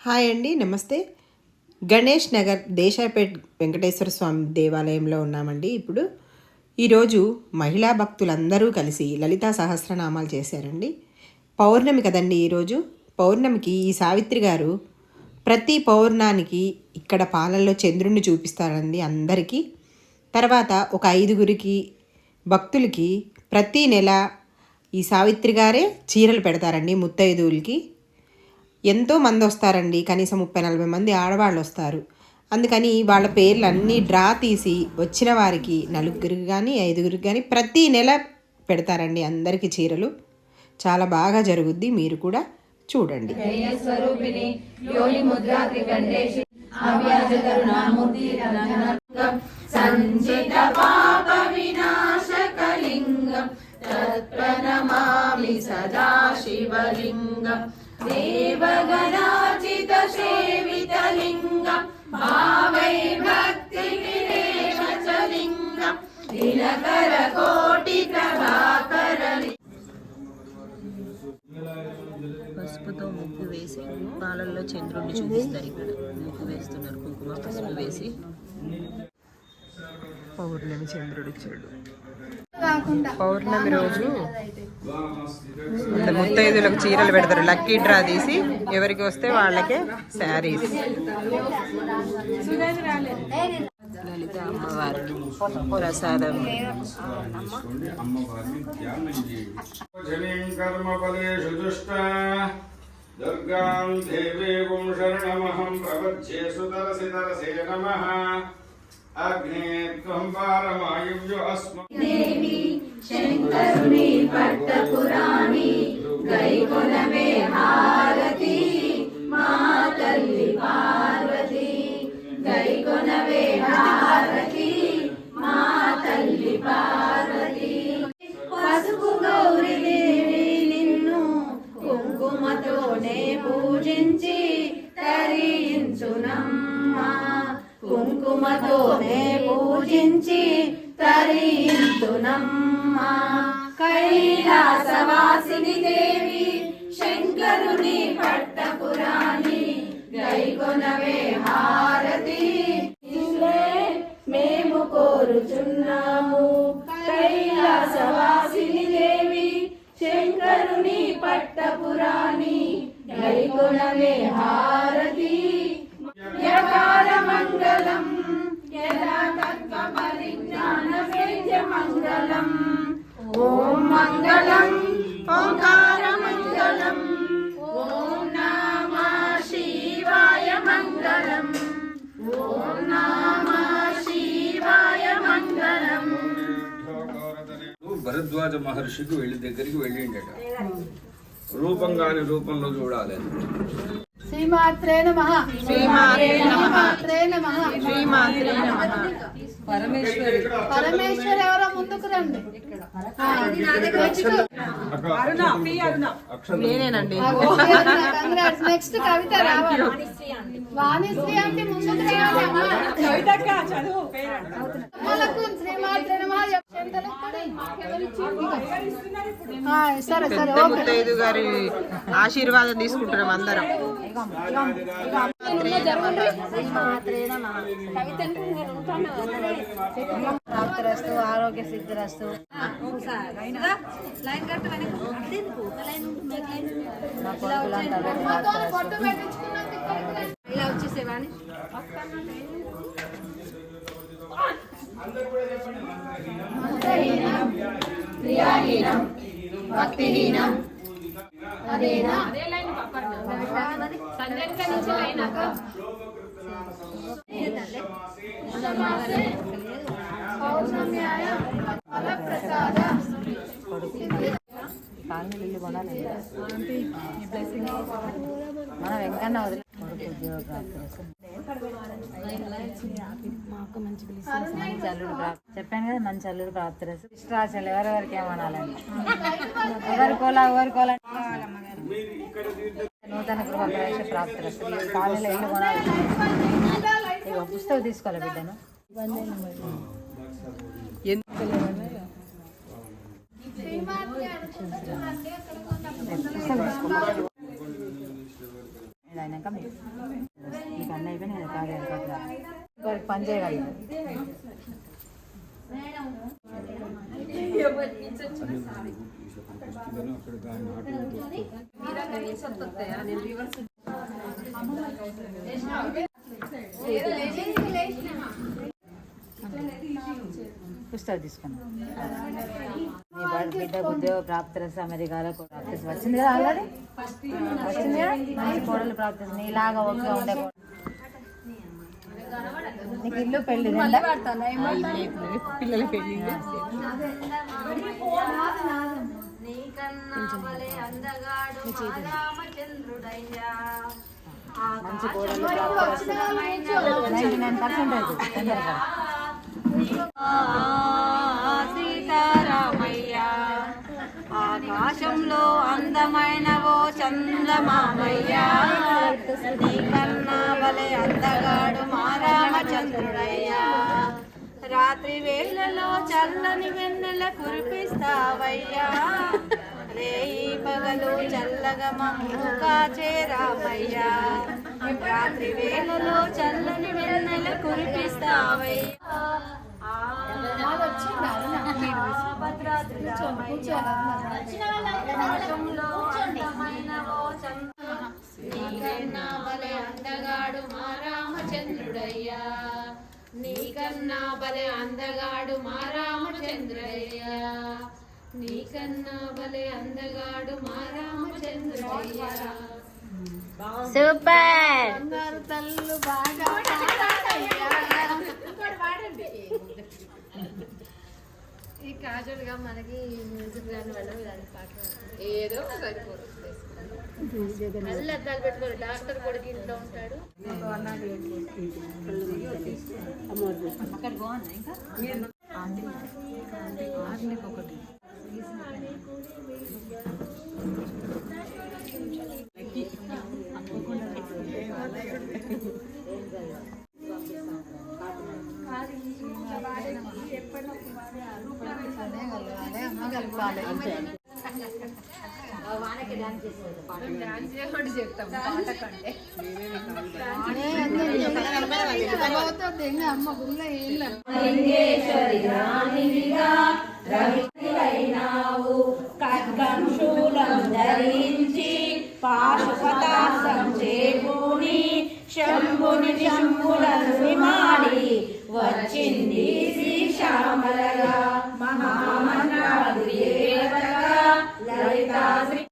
Hi అండి, నమస్తే. గణేష్ నగర్ దేశాయిపేట్ వెంకటేశ్వర స్వామి దేవాలయంలో ఉన్నామండి. ఈరోజు మహిళా భక్తులందరూ కలిసి లలితా సహస్రనామాలు చేశారండి. పౌర్ణమి కదండి ఈరోజు. పౌర్ణమికి ఈ సావిత్రి గారు ప్రతి పౌర్ణానికి ఇక్కడ పాలల్లో చంద్రుణ్ణి చూపిస్తారండి అందరికీ. తర్వాత ఒక 5గురికి భక్తులకి ప్రతీ నెల ఈ సావిత్రి గారే చీరలు పెడతారండి. ముత్తైదువులకి ఎంతోమంది వస్తారండి, కనీసం 30-40 మంది ఆడవాళ్ళు వస్తారు. అందుకని వాళ్ళ పేర్లు అన్నీ డ్రా తీసి వచ్చిన వారికి 4గురికి కానీ 5గురికి కానీ ప్రతీ నెల పెడతారండి అందరికీ చీరలు. చాలా బాగా జరుగుద్ది, మీరు కూడా చూడండి. దేవగణాచిత సేవితలింగం భావైర్భక్తివిరేషలింగం దినకర కోటి ప్రభాకర. పసుపుతో ముగ్గు వేసి పాలల్లో చంద్రుడిని చూపిస్తారు. ఇక్కడ ముగ్గు వేస్తున్నారు, కుంకుమ పసుపు వేసి. పౌర్ణమి చంద్రుడు ఇచ్చాడు. పౌర్ణమి రోజు ముత్తైదులకు చీరలు పెడతారు. లక్కీ డ్రా తీసి ఎవరికి వస్తే వాళ్ళకే శారీస్. లలిత అమ్మవారి ప్రసాదం. దుర్గాం దేవీం శరణమహం ప్రపద్యే సుతరసి తరసే నమః. అగ్నే త్వం పారమాయువ్యో అస్మ దేవి శంకరుని పట్టపురాణి గైకొనవే హారతి మా తల్లి పార్వతి. గైకొనవే హారతి మా తల్లి పార్వతి. పసుపు గౌరి దేవి నిన్ను కుంకుమతోనే పూజించి తరించునమ్మా. కుంకుమతోనే పూజించి తరించునమ్మా. కైలాసవాసిని దేవి శంకరుని పట్టపురాణి గైకొనవే హారతి. మేము కోరుచున్నాము. కైలాసవాసిని దేవి శంకరుని పట్టపురాణి గైకొనవే హారతి. యకార మంగళం యదా తత్వ పరిజ్ఞాన వేద్య మంగళం. ఓం మంగళం ఓంకార మంగళం. ఓం నమః శివాయ మంగళం. ఓం నమః శివాయ మంగళం. భరద్వాజ మహర్షికి దగ్గరికి వెళ్ళిండట. రూపంగాని రూపంలో చూడాలి. శ్రీమాత్రే నమః. శ్రీమాత్రే నమః. శ్రీమాత్రే నమః. పరమేశ్వరి ఎవరో ముందుకు రండి. నేనేనండి. నెక్స్ట్ కవిత రావాలి. వాణిశ్రీ అంటే ముందుకు రావాలి. శ్రీమాత్రే నమః. సరే సరే ముత్తైదు గారి ఆశీర్వాదం తీసుకుంటున్నాం అందరం. ప్రాప్తిరస్తు ఆరోగ్య సిద్ధిరస్తు. ఇలా వచ్చేసేవాణి. క్రియాహీనం భక్తిహీనం అదేనా మన వెంకన్న వదిలి చెప్పాను కదా, మంచి అల్లుడు ప్రాప్తిరస్తు. ఇష్టాశలు ఎవరెవరికి ఏమనాలండి, ఎవరికోలా నూతన గృహ ప్రవేశ ప్రాప్తిరస్తు. కాలేజీలో ఇల్లు కొనాలి. ఇక పుస్తకం తీసుకోవాలి బిడ్డను. పుస్తకం తీసుకోవాలి. అయినాక నీకు అన్న అయిపోయినా పని చేయగలరు. పుస్తకాలు తీసుకున్నాం. నీ బిడ్డకు ఉద్యోగ ప్రాప్తి అమెరికాలో ప్రాప్తి వచ్చింది కదా, ఆల్రెడీ వచ్చింది కదా. మంచి కోడలు ప్రాప్తి నీలాగా ఒకే ఉండే నీకు ఇల్లు పెళ్లి పిల్లల పెళ్లి మంచి కోడలు 99% అవుతుంది తొందరగా. సీతారామయ్య ఆకాశంలో అందమైనవో చందమామయ్య, నీకన్నా వలె అందగాడు మా రామచంద్రుడయ్యా. రాత్రి వేళలో చల్లని వెన్నెల కురిపిస్తావయ్యా, రేయి పగలు చల్లగా మమ్ము కాచే రామయ్యా. రాత్రి వేళలో చల్లని వెన్నెల కురిపిస్తావయ్యా. భద్రాద్రి రామయ్య ఆకాశంలో అందమైనవో నీకన్నా బలే అందగాడు మా రామచంద్రుడయ్యా, నీకన్నా బలే అందగాడు మా రామచంద్రయ్యా, నీకన్నా బలే అందగాడు మా రామచంద్రయ్యా. సూపర్. బంగారు తల్లు బాగా ఈ క్యాజువల్గా మనకి మ్యూజిక్ గాని వల్ల ఇలాంటి పాటలు ఏదో సరిపోరు. మళ్ళీ అద్దాలు పెట్టుకోరు. డాక్టర్ కొడుకు ఇంట్లో ఉంటాడు. అక్కడ బాగుంది. ఇంకా ఒకటి పాశుపతాసం చేకూని శంభుని శంభులను విమాడి వచ్చింది శ్రీ శ్యామలగా మహామంత్రాది దేవతగా లలితా శ్రీ